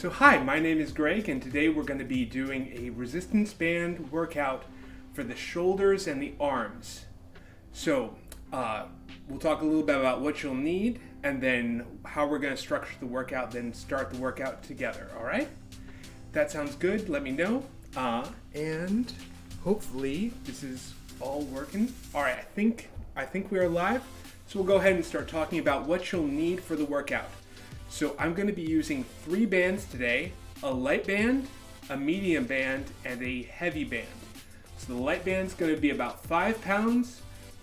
So hi, my name is Greg, and today we're going to be doing a resistance band workout for the shoulders and the arms. So we'll talk a little bit about what you'll need and then how we're going to structure the workout, then start the workout together, all right? That sounds good, let me know. And hopefully this is all working. All right, I think we are live. So we'll go ahead and start talking about what you'll need for the workout. So I'm going to be using 3 bands today, a light band, a medium band, and a heavy band. So the light band's going to be about 5 pounds,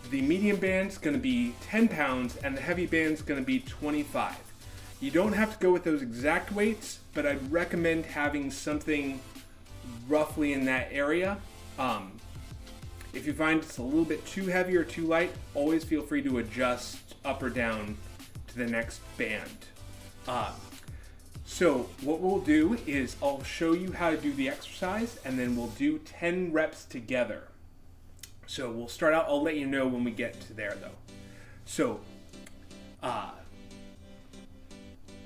the medium band's going to be 10 pounds, and the heavy band's going to be 25. You don't have to go with those exact weights, but I'd recommend having something roughly in that area. If you find it's a little bit too heavy or too light, always feel free to adjust up or down to the next band. So what we'll do is I'll show you how to do the exercise and then we'll do 10 reps together. So we'll start out, I'll let you know when we get to there though. So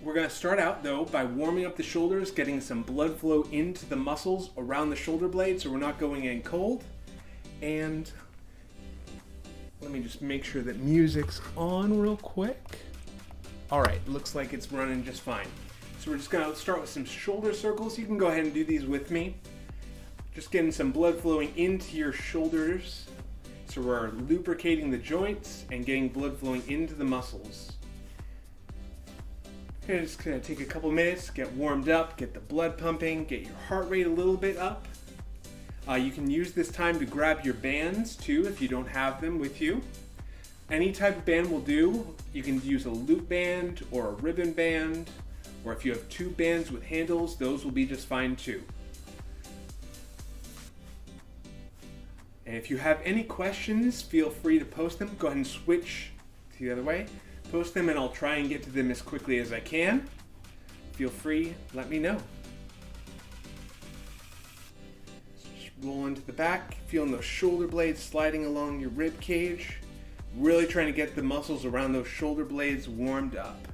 we're going to start out though by warming up the shoulders, getting some blood flow into the muscles around the shoulder blade so we're not going in cold. And let me just make sure that music's on real quick. All right, looks like it's running just fine. So we're just gonna start with some shoulder circles. You can go ahead and do these with me. Just getting some blood flowing into your shoulders. So we're lubricating the joints and getting blood flowing into the muscles. Okay, just gonna take a couple minutes, get warmed up, get the blood pumping, get your heart rate a little bit up. You can use this time to grab your bands too if you don't have them with you. Any type of band will do. You can use a loop band or a ribbon band, or if you have 2 bands with handles, those will be just fine too. And if you have any questions, feel free to post them. Go ahead and switch to the other way. Post them and I'll try and get to them as quickly as I can. Feel free, let me know. Just roll into the back, feeling those shoulder blades sliding along your rib cage. Really trying to get the muscles around those shoulder blades warmed up.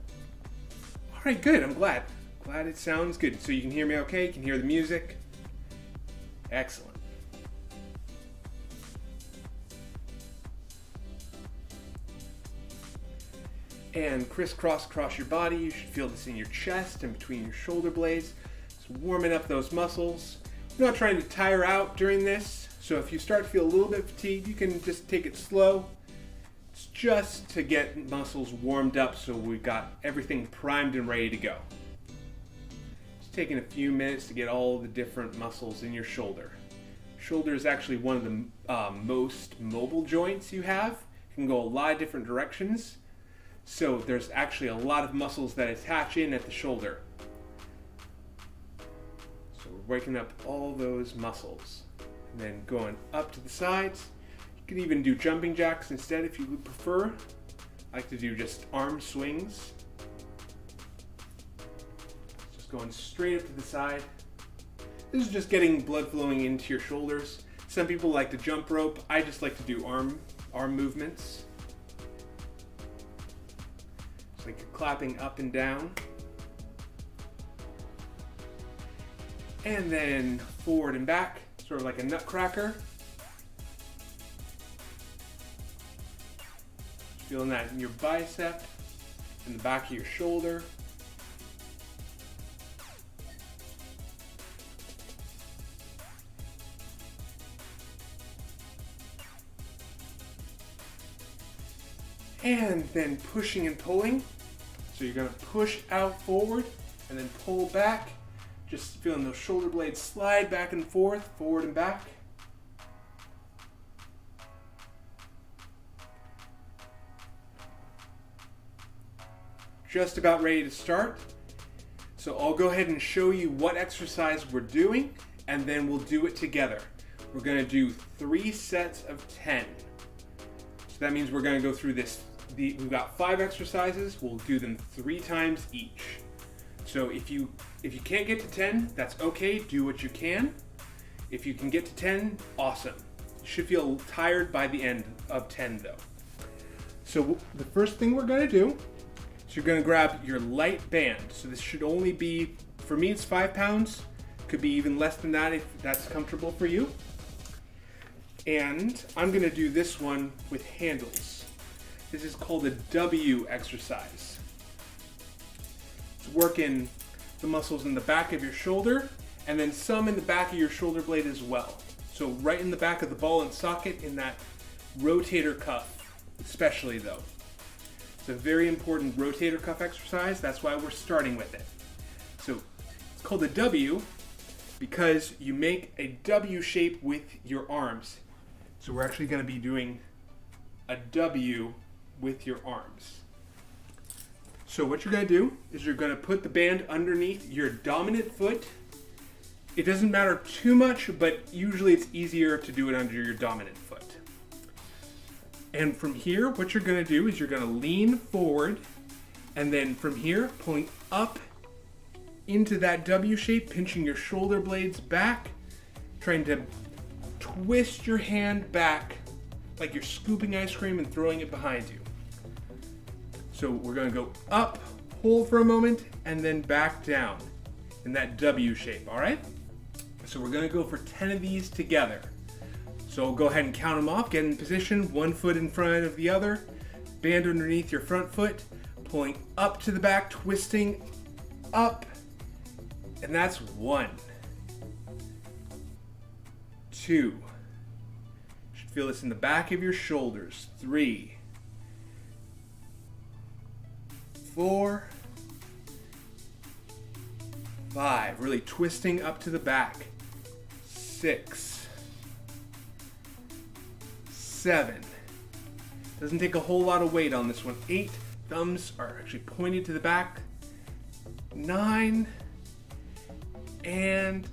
All right, good, I'm glad. Glad it sounds good. So you can hear me okay? You can hear the music? Excellent. And crisscross across your body. You should feel this in your chest and between your shoulder blades. Just warming up those muscles. We're not trying to tire out during this. So if you start to feel a little bit fatigued, you can just take it slow. It's just to get muscles warmed up so we've got everything primed and ready to go. It's taking a few minutes to get all the different muscles in your shoulder. Shoulder is actually one of the most mobile joints you have. It can go a lot of different directions. So there's actually a lot of muscles that attach in at the shoulder. So we're waking up all those muscles. And then going up to the sides. You can even do jumping jacks instead if you would prefer. I like to do just arm swings. Just going straight up to the side. This is just getting blood flowing into your shoulders. Some people like to jump rope. I just like to do arm movements. It's like you're clapping up and down. And then forward and back, sort of like a nutcracker. Feeling that in your bicep, in the back of your shoulder. And then pushing and pulling. So you're going to push out forward and then pull back. Just feeling those shoulder blades slide back and forth, forward and back. Just about ready to start. So I'll go ahead and show you what exercise we're doing and then we'll do it together. We're going to do 3 sets of 10. So that means we're going to go through this. We've got 5 exercises. We'll do them 3 times each. So if you can't get to 10, that's okay. Do what you can. If you can get to 10, awesome. You should feel tired by the end of 10 though. So the first thing we're going to do is you're going to grab your light band. So this should only be for me, it's 5 pounds. Could be even less than that if that's comfortable for you. And I'm gonna do this one with handles. This is called a W exercise. It's working the muscles in the back of your shoulder and then some in the back of your shoulder blade as well. So right in the back of the ball and socket in that rotator cuff, especially though. It's a very important rotator cuff exercise. That's why we're starting with it. So it's called a W because you make a W shape with your arms. So we're actually going to be doing a W with your arms. So what you're going to do is you're going to put the band underneath your dominant foot. It doesn't matter too much, but usually it's easier to do it under your dominant foot. And from here, what you're going to do is you're going to lean forward, and then from here, pulling up into that W shape, pinching your shoulder blades back, trying to twist your hand back like you're scooping ice cream and throwing it behind you. So we're going to go up, hold for a moment, and then back down in that W shape, all right? So we're going to go for 10 of these together. So go ahead and count them off. Get in position, one foot in front of the other, band underneath your front foot, pulling up to the back, twisting up, and that's 1, 2. You should feel this in the back of your shoulders. 3, 4, 5. Really twisting up to the back. 6, 7. Doesn't take a whole lot of weight on this one. 8. Thumbs are actually pointed to the back. 9 and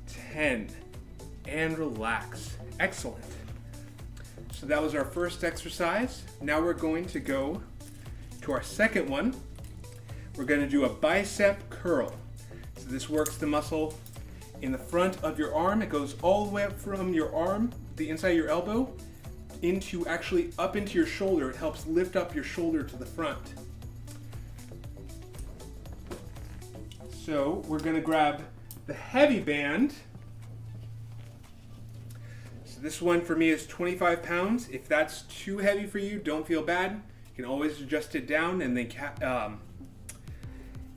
10. And relax. Excellent. So that was our first exercise. Now we're going to go to our second one. We're going to do a bicep curl. So this works the muscle in the front of your arm. It goes all the way up from your arm, the inside of your elbow, into actually up into your shoulder. It helps lift up your shoulder to the front. So we're going to grab the heavy band. So this one for me is 25 pounds. If that's too heavy for you, don't feel bad. You can always adjust it down, and then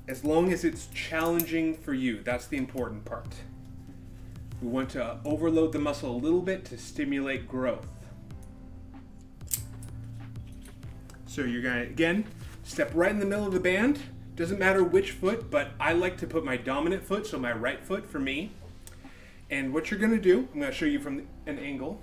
as long as it's challenging for you, that's the important part. We want to overload the muscle a little bit to stimulate growth. So you're going to, again, step right in the middle of the band. Doesn't matter which foot, but I like to put my dominant foot, so my right foot for me. And what you're going to do, I'm going to show you from an angle.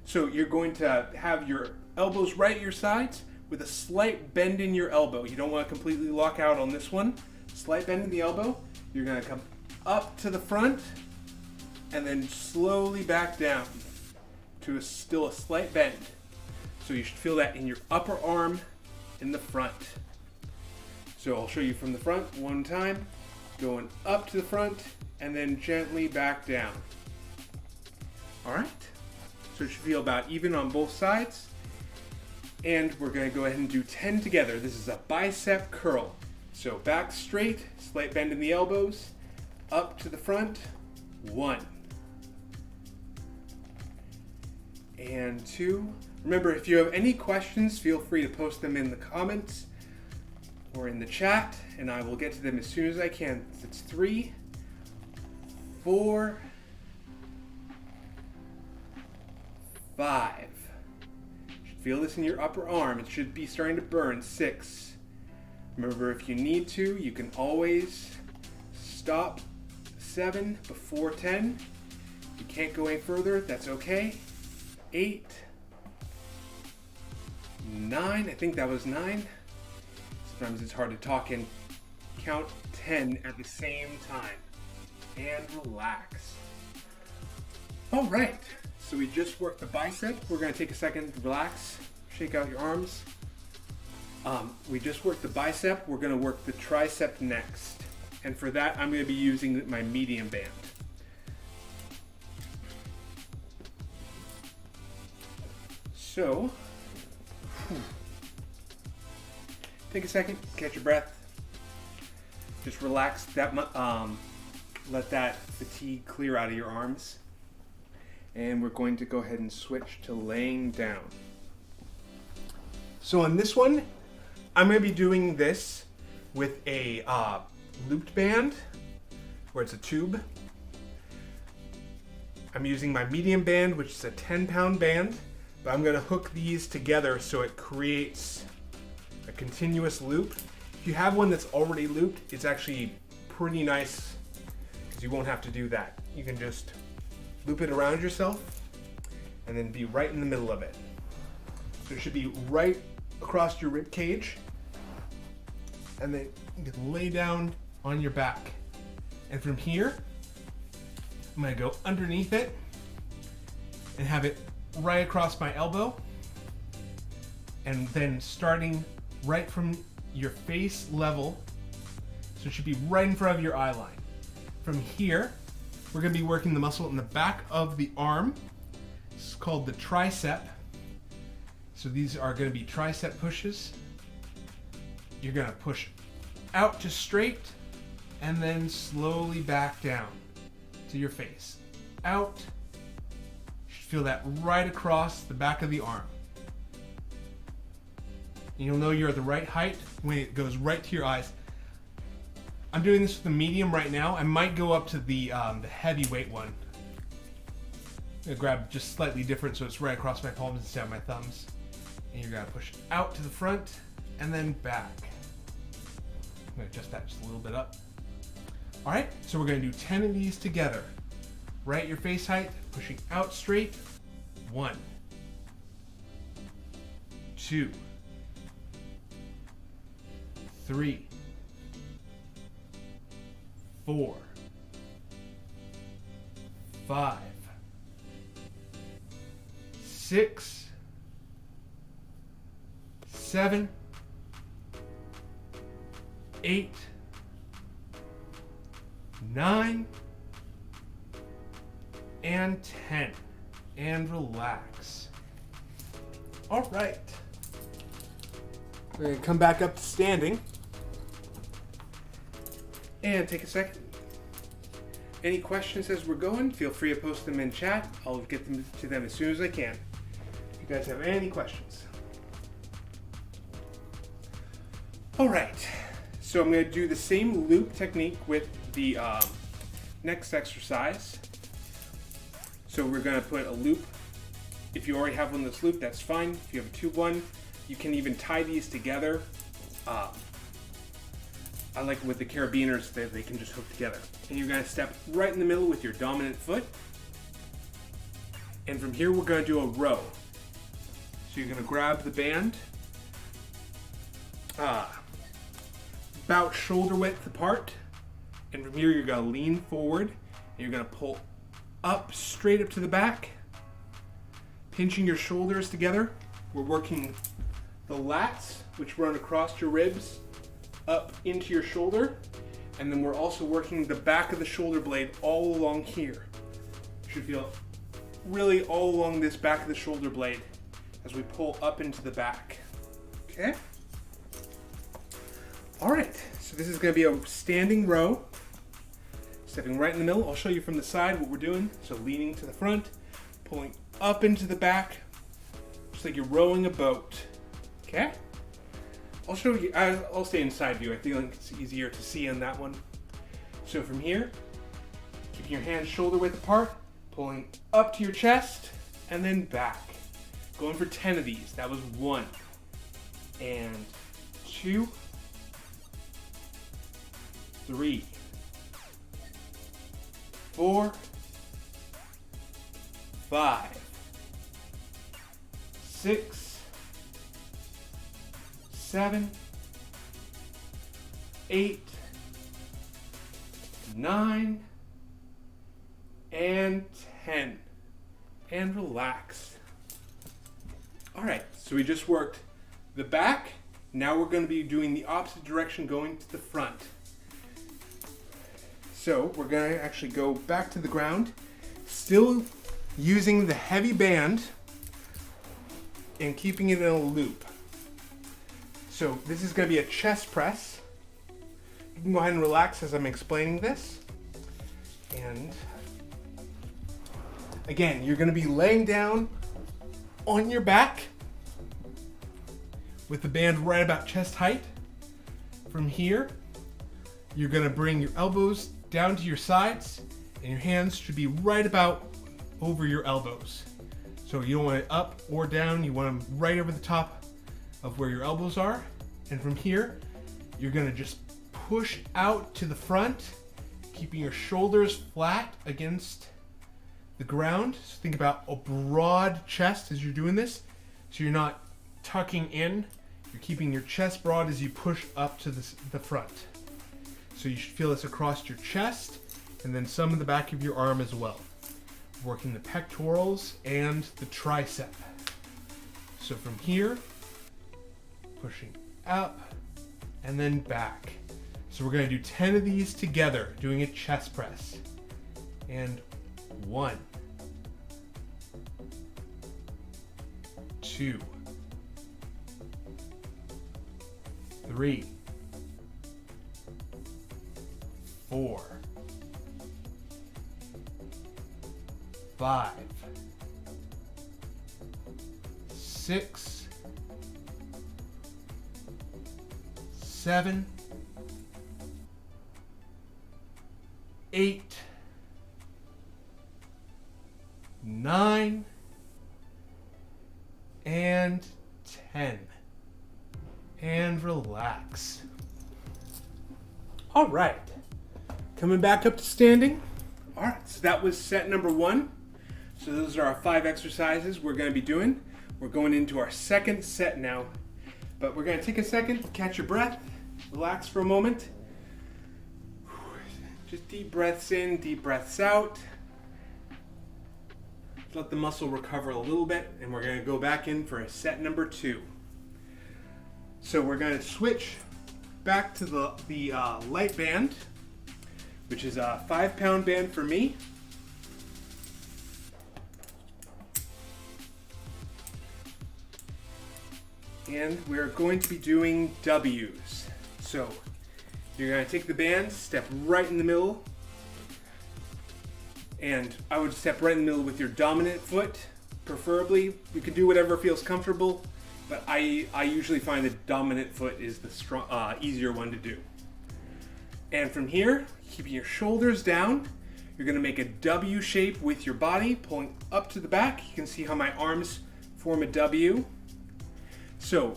So you're going to have your elbows right at your sides with a slight bend in your elbow. You don't want to completely lock out on this one. Slight bend in the elbow. You're going to come up to the front and then slowly back down to still a slight bend. So you should feel that in your upper arm in the front. So I'll show you from the front one time, going up to the front and then gently back down. All right, so it should feel about even on both sides. And we're gonna go ahead and do 10 together. This is a bicep curl. So back straight, slight bend in the elbows, up to the front, 1. And 2. Remember, if you have any questions, feel free to post them in the comments or in the chat, and I will get to them as soon as I can. It's 3, 4, 5. You should feel this in your upper arm. It should be starting to burn. 6. Remember, if you need to, you can always stop. 7 before 10. If you can't go any further, that's okay. 8, 9. I think that was 9. Sometimes it's hard to talk and count 10 at the same time. And relax. All right, so we just worked the bicep. We're gonna take a second to relax, shake out your arms. We just worked the bicep. We're gonna work the tricep next. And for that, I'm gonna be using my medium band. So, take a second, catch your breath. Just relax that, let that fatigue clear out of your arms. And we're going to go ahead and switch to laying down. So on this one, I'm going to be doing this with a looped band, where it's a tube. I'm using my medium band, which is a 10-pound band, but I'm going to hook these together so it creates a continuous loop. If you have one that's already looped, it's actually pretty nice because you won't have to do that. You can just loop it around yourself and then be right in the middle of it. So it should be right across your rib cage, and then you can lay down on your back. And from here, I'm going to go underneath it and have it right across my elbow, and then starting right from your face level, so it should be right in front of your eye line. From here, we're going to be working the muscle in the back of the arm. It's called the tricep. So these are going to be tricep pushes. You're going to push out to straight and then slowly back down to your face. Out. You should feel that right across the back of the arm. And you'll know you're at the right height when it goes right to your eyes. I'm doing this with the medium right now. I might go up to the heavyweight one. I'm going to grab just slightly different so it's right across my palms instead of my thumbs. And you're going to push out to the front and then back. I'm going to adjust that just a little bit up. All right, so we're going to do 10 of these together. Right at your face height, pushing out straight. 1, 2, 3, 4, 5, 6, 7, 8, 9, and 10. And relax. All right. We're going to come back up to standing. And take a second. Any questions as we're going, feel free to post them in chat. I'll get them to them as soon as I can. If you guys have any questions. All right. So I'm going to do the same loop technique with the next exercise. So we're going to put a loop. If you already have one that's looped, that's fine. If you have a tube one, you can even tie these together. I like with the carabiners that they can just hook together. And you're going to step right in the middle with your dominant foot. And from here, we're going to do a row. So you're going to grab the band about shoulder width apart. And from here, you're going to lean forward. And you're going to pull up, straight up to the back. Pinching your shoulders together. We're working the lats, which run across your ribs, up into your shoulder, and then we're also working the back of the shoulder blade all along here. You should feel really all along this back of the shoulder blade as we pull up into the back. Okay? All right, so this is going to be a standing row. Stepping right in the middle. I'll show you from the side what we're doing. So leaning to the front, pulling up into the back, just like you're rowing a boat. Okay? I'll show you, I'll stay inside view. I feel like it's easier to see on that one. So from here, keeping your hands shoulder width apart, pulling up to your chest, and then back. Going for 10 of these. That was 1, and 2, 3, 4, 5, 6, 7, 8, 9, and 10. And relax. All right, so we just worked the back. Now we're going to be doing the opposite direction, going to the front. So we're going to actually go back to the ground, still using the heavy band and keeping it in a loop. So this is going to be a chest press. You can go ahead and relax as I'm explaining this. And again, you're going to be laying down on your back with the band right about chest height. From here, you're going to bring your elbows down to your sides, and your hands should be right about over your elbows. So you don't want it up or down, you want them right over the top of where your elbows are. And from here, you're going to just push out to the front, keeping your shoulders flat against the ground. So think about a broad chest as you're doing this. So you're not tucking in, you're keeping your chest broad as you push up to the front. So you should feel this across your chest and then some in the back of your arm as well. Working the pectorals and the tricep. So from here, pushing up and then back. So we're going to do 10 of these together, doing a chest press. And 1, 2, 3, 4, 5, 6, 7, 8, 9, and 10. And relax. All right. Coming back up to standing. All right, so that was set number 1. So those are our 5 exercises we're going to be doing. We're going into our second set now. But we're going to take a second, catch your breath, relax for a moment. Just deep breaths in, deep breaths out. Let the muscle recover a little bit, and we're going to go back in for a set number 2. So we're going to switch back to the light band, which is a 5-pound band for me. And we're going to be doing W's. So you're going to take the band, step right in the middle, and I would step right in the middle with your dominant foot, preferably. You can do whatever feels comfortable, but I usually find the dominant foot is the easier one to do. And from here, keeping your shoulders down, you're going to make a W shape with your body, pulling up to the back. You can see how my arms form a W. So,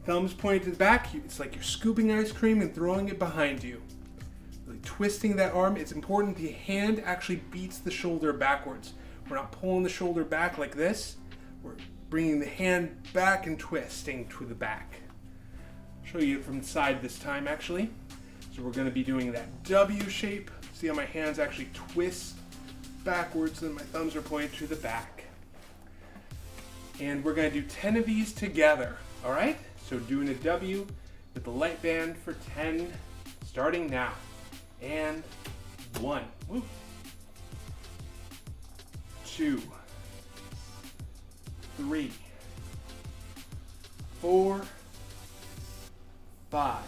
thumbs pointed to the back, it's like you're scooping ice cream and throwing it behind you. Really twisting that arm. It's important the hand actually beats the shoulder backwards. We're not pulling the shoulder back like this. We're bringing the hand back and twisting to the back. I'll show you it from the side this time actually. So we're going to be doing that W shape. See how my hands actually twist backwards and my thumbs are pointed to the back. And we're going to do 10 of these together, all right? So doing a W with the light band for 10, starting now. And 1, 2, 3, 4, 5,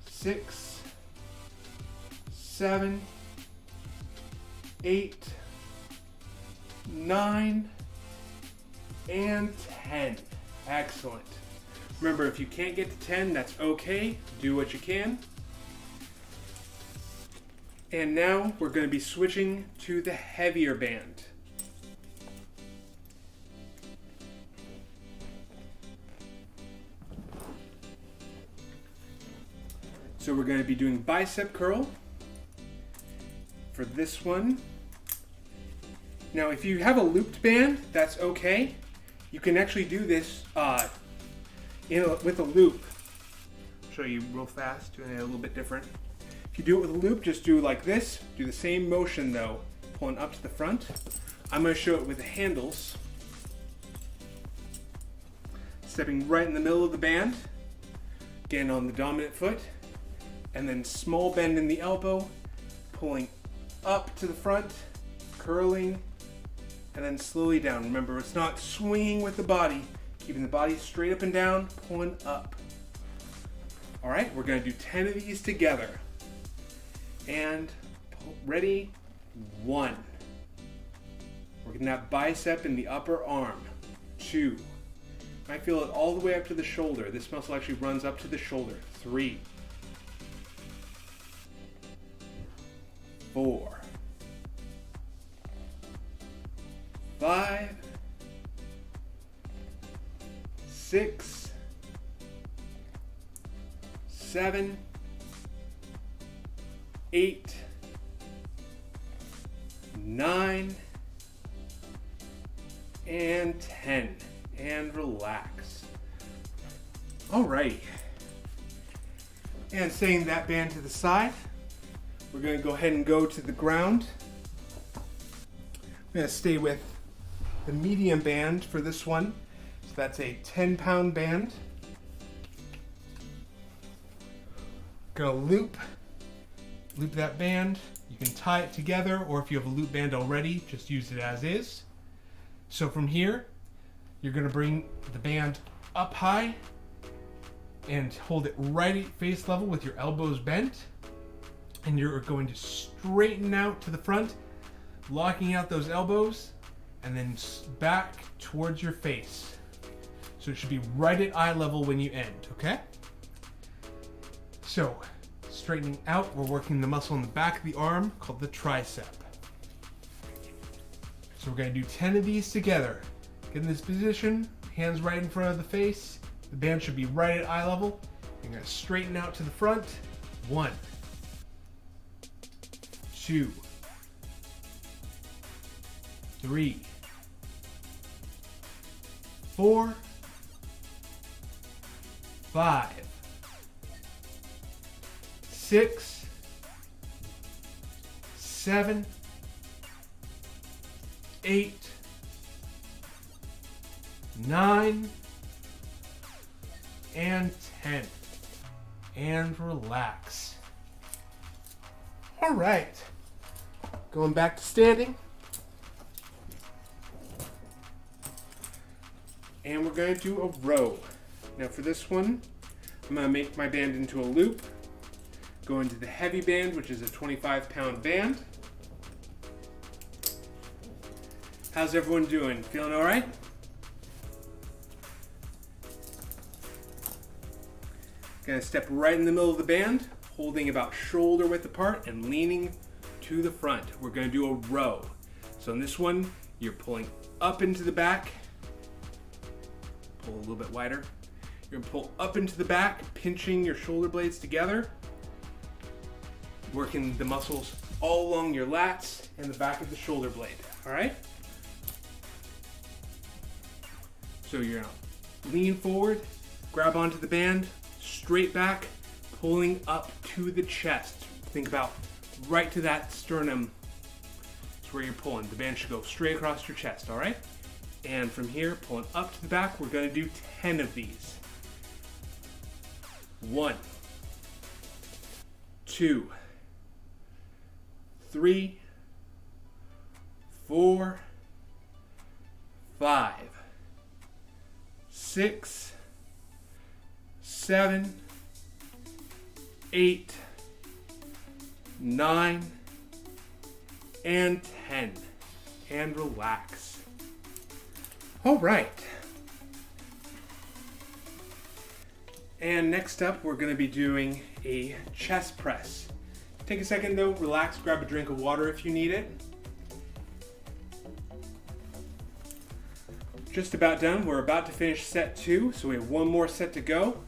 6, 7, 8, 9, and 10. Excellent. Remember, if you can't get to 10, that's okay. Do what you can. And now we're going to be switching to the heavier band. So we're going to be doing bicep curl for this one. Now, if you have a looped band, that's okay. You can actually do this with a loop. I'll show you real fast, doing it a little bit different. If you do it with a loop, just do like this. Do the same motion though, pulling up to the front. I'm going to show it with the handles. Stepping right in the middle of the band, again on the dominant foot, and then small bend in the elbow, pulling up to the front, curling, and then slowly down. Remember, it's not swinging with the body, keeping the body straight up and down, pulling up. All right, we're gonna do 10 of these together. And ready, 1. We're getting that bicep in the upper arm. 2. I feel it all the way up to the shoulder. This muscle actually runs up to the shoulder. 3. 4. 5. 6. 7. 8. 9. And 10. And relax. All right. And setting that band to the side, we're going to go ahead and go to the ground. I'm going to stay with the medium band for this one. So that's a 10-pound band. Going to loop that band. You can tie it together, or if you have a loop band already, just use it as is. So from here, you're going to bring the band up high and hold it right at face level with your elbows bent. And you're going to straighten out to the front, locking out those elbows, and then back towards your face. So it should be right at eye level when you end, okay? So, straightening out, we're working the muscle in the back of the arm called the tricep. So we're going to do 10 of these together. Get in this position, hands right in front of the face. The band should be right at eye level. You're going to straighten out to the front. 1, 2, 3, 4, 5, 6, 7, 8, 9, and 10. And relax. All right. Going back to standing. And we're going to do a row. Now for this one, I'm going to make my band into a loop. Go into the heavy band, which is a 25-pound band. How's everyone doing? Feeling all right? Gonna step right in the middle of the band, holding about shoulder width apart and leaning to the front. We're gonna do a row. So in this one, you're pulling up into the back. Pull a little bit wider. You're gonna pull up into the back, pinching your shoulder blades together. Working the muscles all along your lats and the back of the shoulder blade, all right? So you're gonna lean forward, grab onto the band, straight back, pulling up to the chest. Think about right to that sternum. That's where you're pulling. The band should go straight across your chest, all right? And from here, pulling up to the back, we're gonna do 10 of these. 1, 2, 3, 4, 5, 6, 7, 8, 9, and 10. And relax. All right. And next up, we're going to be doing a chest press. Take a second though, relax, grab a drink of water if you need it. Just about done. We're about to finish set 2, so we have one more set to go.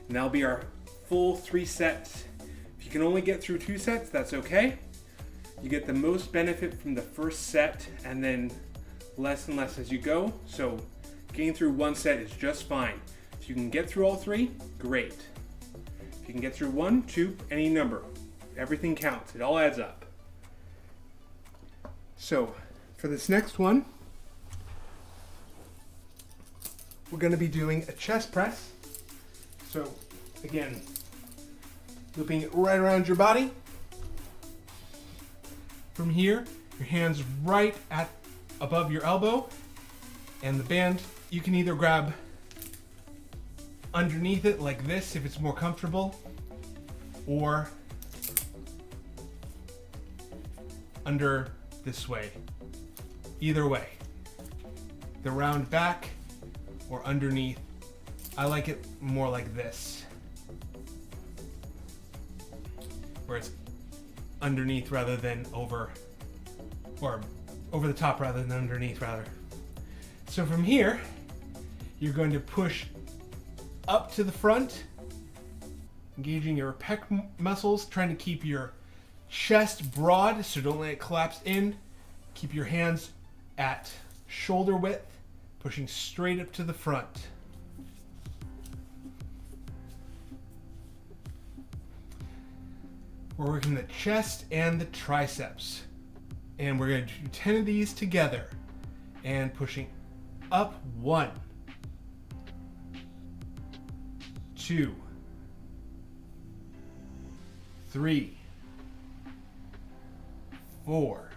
And that'll be our full 3 sets. If you can only get through 2 sets, that's okay. You get the most benefit from the first set and then less and less as you go. So getting through 1 set is just fine. If you can get through all 3, great. If you can get through 1, 2, any number, everything counts. It all adds up. So for this next one, we're going to be doing a chest press. So again, looping it right around your body. From here, your hands right at above your elbow, and the band, you can either grab underneath it like this if it's more comfortable, or under this way. Either way, the round back or underneath. I like it more like this, where it's underneath rather than over, or over the top rather than underneath rather. So from here, you're going to push up to the front, engaging your pec muscles, trying to keep your chest broad, so don't let it collapse in. Keep your hands at shoulder width, pushing straight up to the front. We're working the chest and the triceps. And we're going to do 10 of these together. And pushing up 1, 2, 3, 4,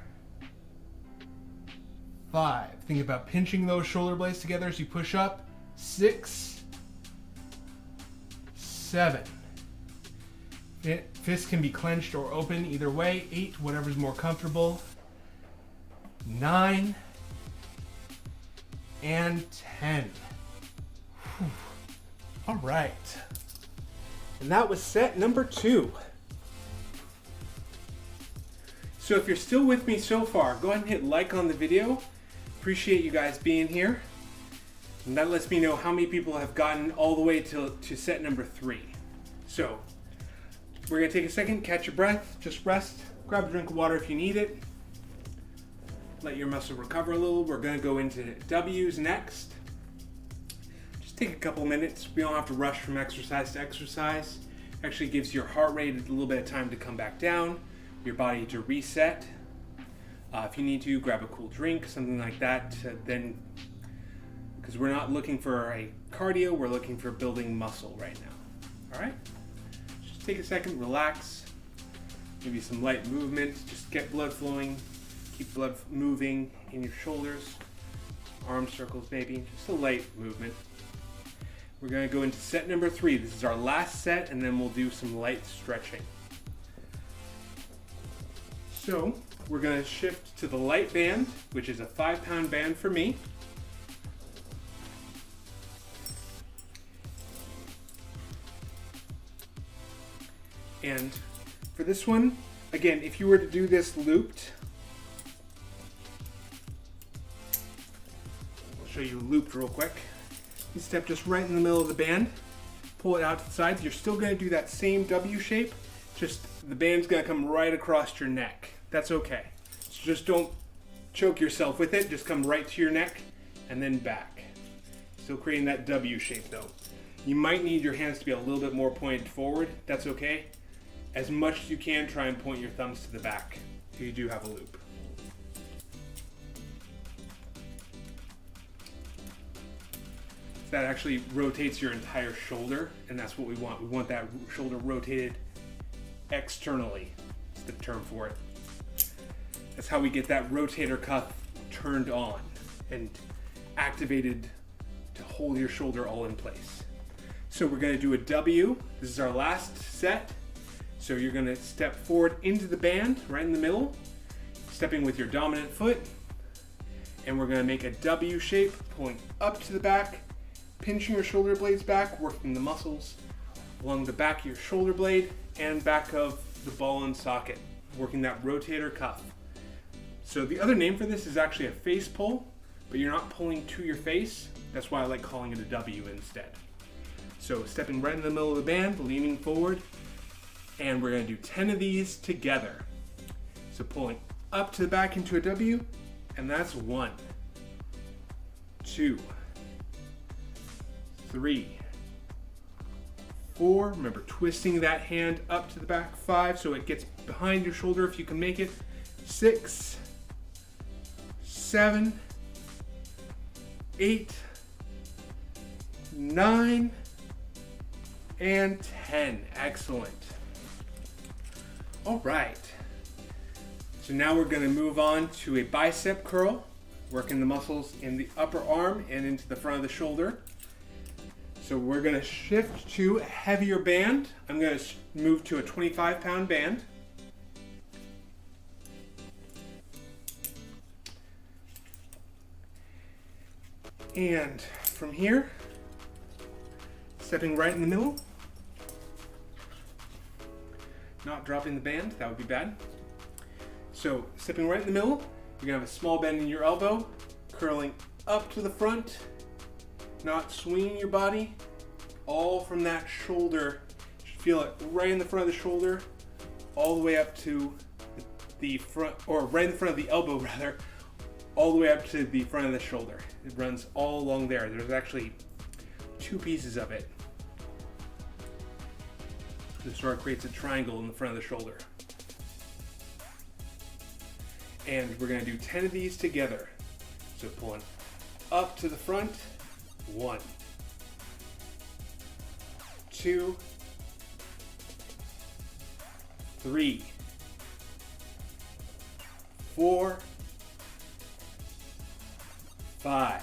5. Think about pinching those shoulder blades together as you push up. 6, 7. Fists can be clenched or open, either way. 8, whatever's more comfortable. 9, and 10. Whew. All right. And that was set number 2. So if you're still with me so far, go ahead and hit like on the video. Appreciate you guys being here. And that lets me know how many people have gotten all the way to set number 3. So we're gonna take a second, catch your breath, just rest, grab a drink of water if you need it. Let your muscle recover a little. We're gonna go into W's next. Just take a couple minutes. We don't have to rush from exercise to exercise. Actually gives your heart rate a little bit of time to come back down, your body to reset. If you need to, grab a cool drink, something like that, then, because we're not looking for a cardio, we're looking for building muscle right now. All right? Just take a second, relax, maybe some light movement, just get blood flowing, keep blood moving in your shoulders, arm circles maybe, just a light movement. We're going to go into set number 3. This is our last set, and then we'll do some light stretching. So we're going to shift to the light band, which is a 5-pound band for me. And for this one, again, if you were to do this looped, I'll show you looped real quick. You step just right in the middle of the band, pull it out to the sides. You're still going to do that same W shape, just the band's going to come right across your neck. That's okay. So just don't choke yourself with it. Just come right to your neck and then back. Still creating that W shape though. You might need your hands to be a little bit more pointed forward. That's okay. As much as you can, try and point your thumbs to the back if you do have a loop. That actually rotates your entire shoulder, and that's what we want. We want that shoulder rotated externally. That's the term for it. That's how we get that rotator cuff turned on and activated to hold your shoulder all in place. So we're going to do a W. This is our last set. So you're going to step forward into the band, right in the middle, stepping with your dominant foot, and we're going to make a W shape, pulling up to the back, pinching your shoulder blades back, working the muscles along the back of your shoulder blade and back of the ball and socket, working that rotator cuff. So the other name for this is actually a face pull, but you're not pulling to your face. That's why I like calling it a W instead. So stepping right in the middle of the band, leaning forward, and we're going to do 10 of these together. So pulling up to the back into a W, and that's 1, 2, 3, 4. Remember twisting that hand up to the back. 5, so it gets behind your shoulder if you can make it. 6, 7, 8, 9, and 10. Excellent. All right. So now we're going to move on to a bicep curl, working the muscles in the upper arm and into the front of the shoulder. So we're going to shift to a heavier band. I'm going to move to a 25-pound band. And from here, stepping right in the middle, not dropping the band, that would be bad. So stepping right in the middle, you're going to have a small bend in your elbow, curling up to the front, not swinging your body, all from that shoulder. You should feel it right in the front of the shoulder, all the way up to the front, or right in the front of the elbow rather, all the way up to the front of the shoulder. It runs all along there. There's actually two pieces of it. This sort of creates a triangle in the front of the shoulder. And we're going to do 10 of these together. So pulling up to the front, 1, 2, 3, 4, 5,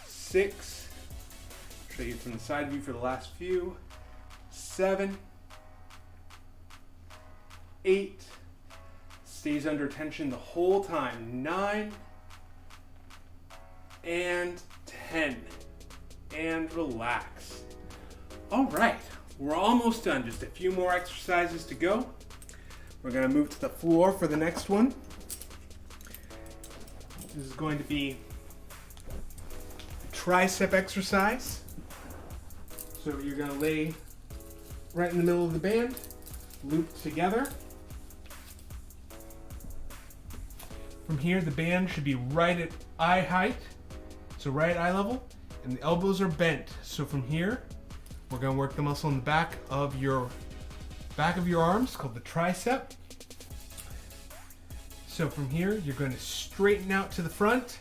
6, show you from the side view for the last few, 7, 8, stays under tension the whole time, 9, and 10, and relax. All right, we're almost done. Just a few more exercises to go. We're going to move to the floor for the next one. This is going to be a tricep exercise. So you're going to lay right in the middle of the band, loop together. From here, the band should be right at eye height, so right at eye level, and the elbows are bent. So from here, we're going to work the muscle in the back of your arms called the tricep. So from here, you're going to straighten out to the front.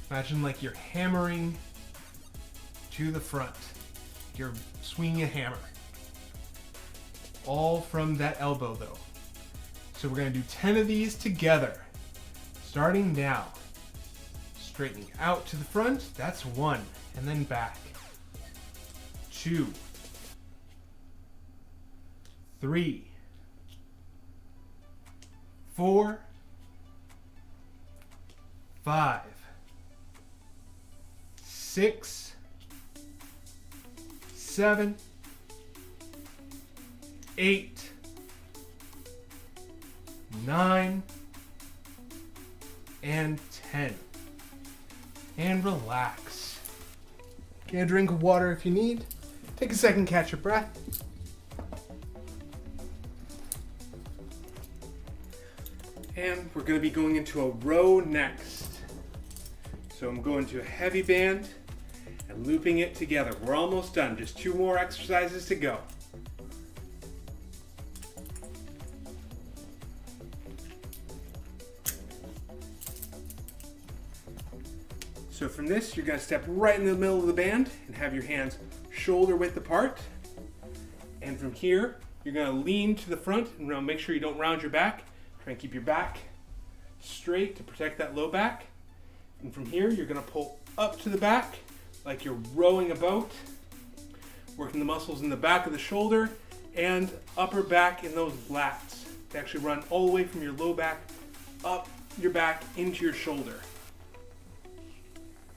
Imagine like you're hammering to the front. You're swinging a hammer. All from that elbow though. So we're going to do 10 of these together. Starting now. Straightening out to the front, that's 1, and then back. 2, 3, 4, 5, 6, 7, 8, 9, and 10. And relax. Get a drink of water if you need. Take a second, catch your breath. And we're going to be going into a row next. So I'm going to a heavy band and looping it together. We're almost done. Just 2 more exercises to go. So from this, you're going to step right in the middle of the band and have your hands shoulder width apart. And from here, you're going to lean to the front and make sure you don't round your back. Try and keep your back straight to protect that low back. And from here, you're going to pull up to the back like you're rowing a boat, working the muscles in the back of the shoulder and upper back in those lats. They actually run all the way from your low back up your back into your shoulder.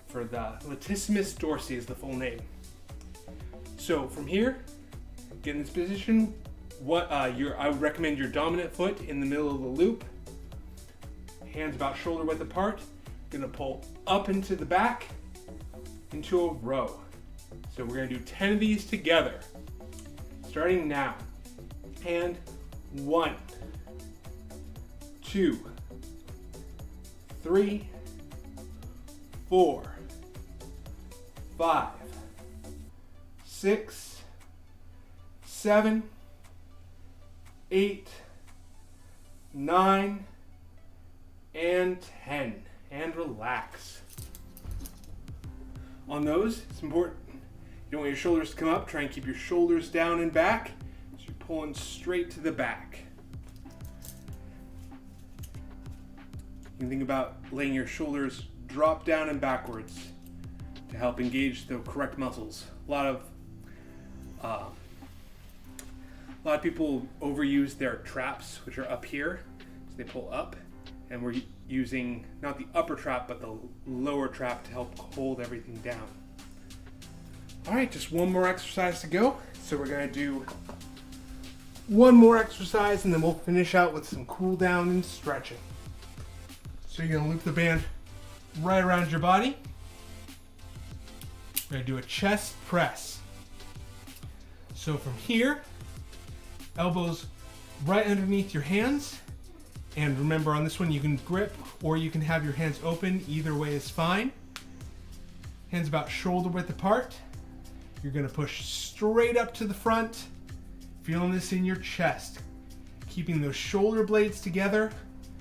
For the latissimus dorsi is the full name. So from here, get in this position. I would recommend your dominant foot in the middle of the loop. Hands about shoulder width apart. Gonna pull up into the back, into a row. So we're gonna do 10 of these together. Starting now. And 1, 2, 3, 4, 5, 6, 7, 8, 9, and 10. And relax. On those, it's important. You don't want your shoulders to come up. Try and keep your shoulders down and back. So you're pulling straight to the back. You can think about letting your shoulders drop down and backwards. to help engage the correct muscles. A lot of people overuse their traps, which are up here, so they pull up, and we're using not the upper trap but the lower trap to help hold everything down. All right, just one more exercise to go. So we're gonna do one more exercise and then we'll finish out with some cool down and stretching. So you're gonna loop the band right around your body. We're gonna do a chest press. So from here, elbows right underneath your hands. And remember, on this one you can grip or you can have your hands open. Either way is fine. Hands about shoulder width apart. You're gonna push straight up to the front, feeling this in your chest. Keeping those shoulder blades together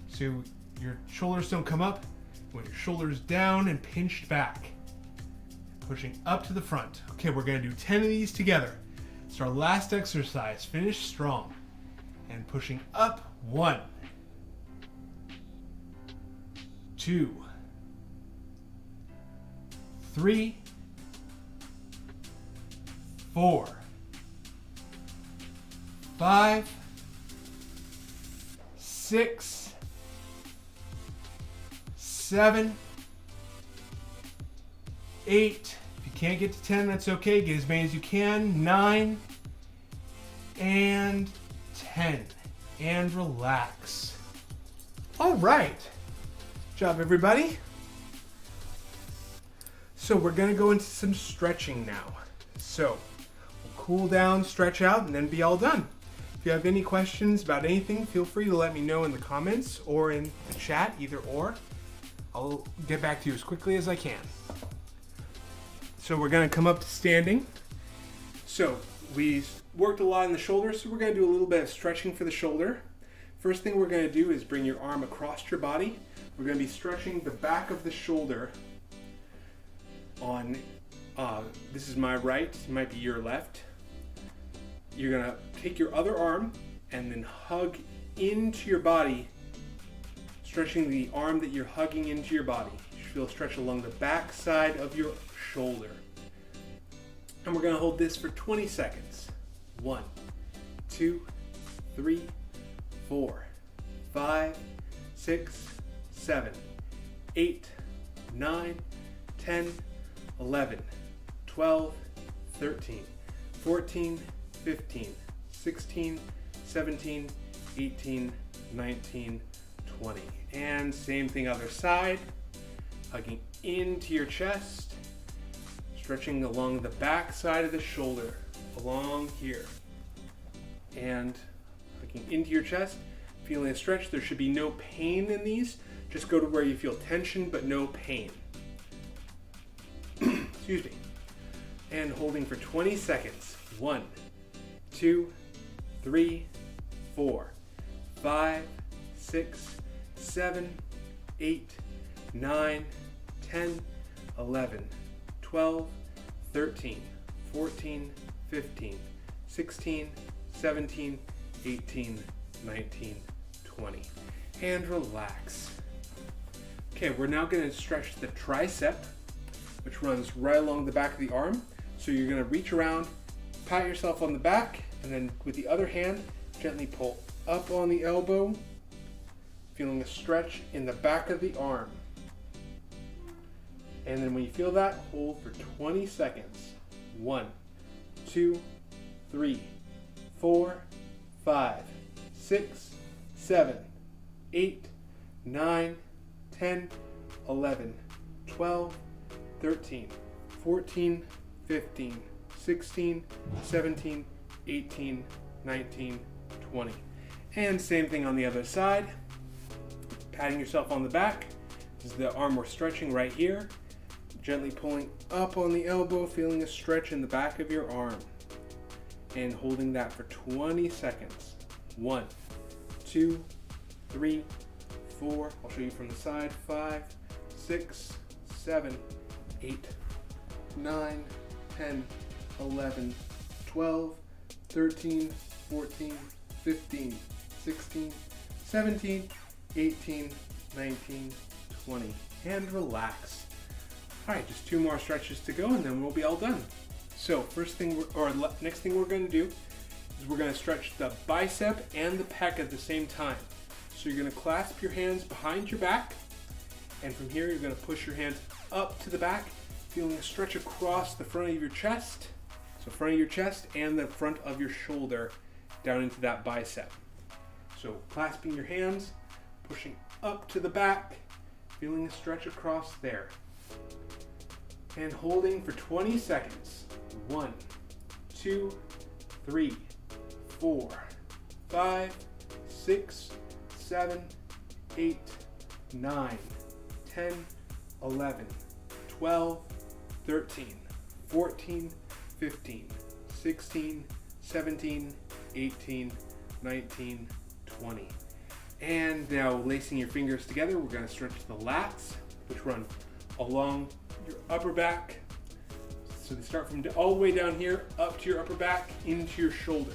so your shoulders don't come up. With your shoulders down and pinched back. Pushing up to the front. Okay, we're gonna do 10 of these together. It's our last exercise. Finish strong. And pushing up, 1, 2, 3, 4, 5, 6, 7, 8. If you can't get to 10, that's okay. Get as many as you can. 9 and 10. And relax. All right. Good job, everybody. So we're going to go into some stretching now. So we'll cool down, stretch out, and then be all done. If you have any questions about anything, feel free to let me know in the comments or in the chat, either or. I'll get back to you as quickly as I can. So we're going to come up to standing. So we worked a lot in the shoulder, so we're going to do a little bit of stretching for the shoulder. First thing we're going to do is bring your arm across your body. We're going to be stretching the back of the shoulder on, this is my right, it might be your left. You're going to take your other arm and then hug into your body, stretching the arm that you're hugging into your body. You should feel a stretch along the back side of your shoulder. And we're going to hold this for 20 seconds. 1, 2, 3, 4, 5, 6, 7, 8, 9, 10, 11, 12, 13, 14, 15, 16, 17, 18, 19, 20. And same thing other side. Hugging into your chest, stretching along the back side of the shoulder, along here. And hugging into your chest, feeling a stretch. There should be no pain in these. Just go to where you feel tension but no pain. Excuse me. And holding for 20 seconds. 1, 2, 3, 4, 5, 6, 7, 8, 9, 10, 11, 12, 13, 14, 15, 16, 17, 18, 19, 20. And relax. Okay, we're now going to stretch the tricep, which runs right along the back of the arm. So you're going to reach around, pat yourself on the back, and then with the other hand, gently pull up on the elbow, feeling a stretch in the back of the arm. And then when you feel that, hold for 20 seconds. 1, 2, 3, 4, 5, 6, 7, 8, 9, 10, 11, 12, 13, 14, 15, 16, 17, 18, 19, 20. And same thing on the other side. Patting yourself on the back. This is the arm we're stretching right here. Gently pulling up on the elbow, feeling a stretch in the back of your arm. And holding that for 20 seconds. 1, 2, 3, 4. I'll show you from the side. 5, 6, 7, 8, 9, 10, 11, 12, 13, 14, 15, 16, 17, 18, 19, 20. And relax. All right, just 2 more stretches to go and then we'll be all done. So next thing we're going to do is we're going to stretch the bicep and the pec at the same time. So you're going to clasp your hands behind your back, and from here you're going to push your hands up to the back, feeling a stretch across the front of your chest. So front of your chest and the front of your shoulder down into that bicep. So clasping your hands, pushing up to the back, feeling a stretch across there. And holding for 20 seconds. 1, 2, 3, 4, 5, 6, 7, 8, 9, 10, 11, 12, 13, 14, 15, 16, 17, 18, 19, 20. And now lacing your fingers together, we're going to stretch the lats, which run along your upper back. So they start from all the way down here, up to your upper back, into your shoulder.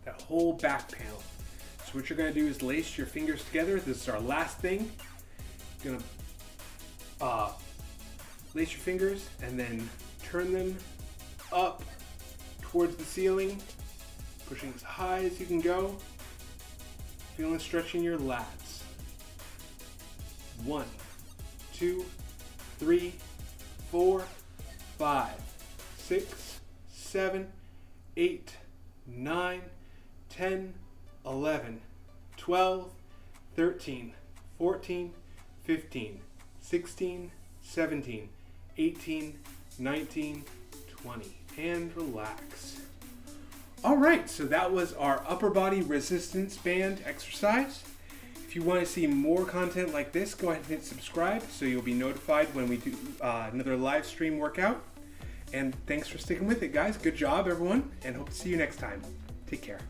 That whole back panel. So what you're going to do is lace your fingers together. This is our last thing. You're going to lace your fingers and then turn them up towards the ceiling, pushing as high as you can go. Feeling stretching your lats. 1, 2, 3, 4, 5, 6, 7, 8, 9, 10, 11, 12, 13, 14, 15, 16, 17, 18, 19, 20. And relax. Alright, so that was our upper body resistance band exercise. If you want to see more content like this, go ahead and hit subscribe so you'll be notified when we do another live stream workout. And thanks for sticking with it, guys. Good job, everyone, and hope to see you next time. Take care.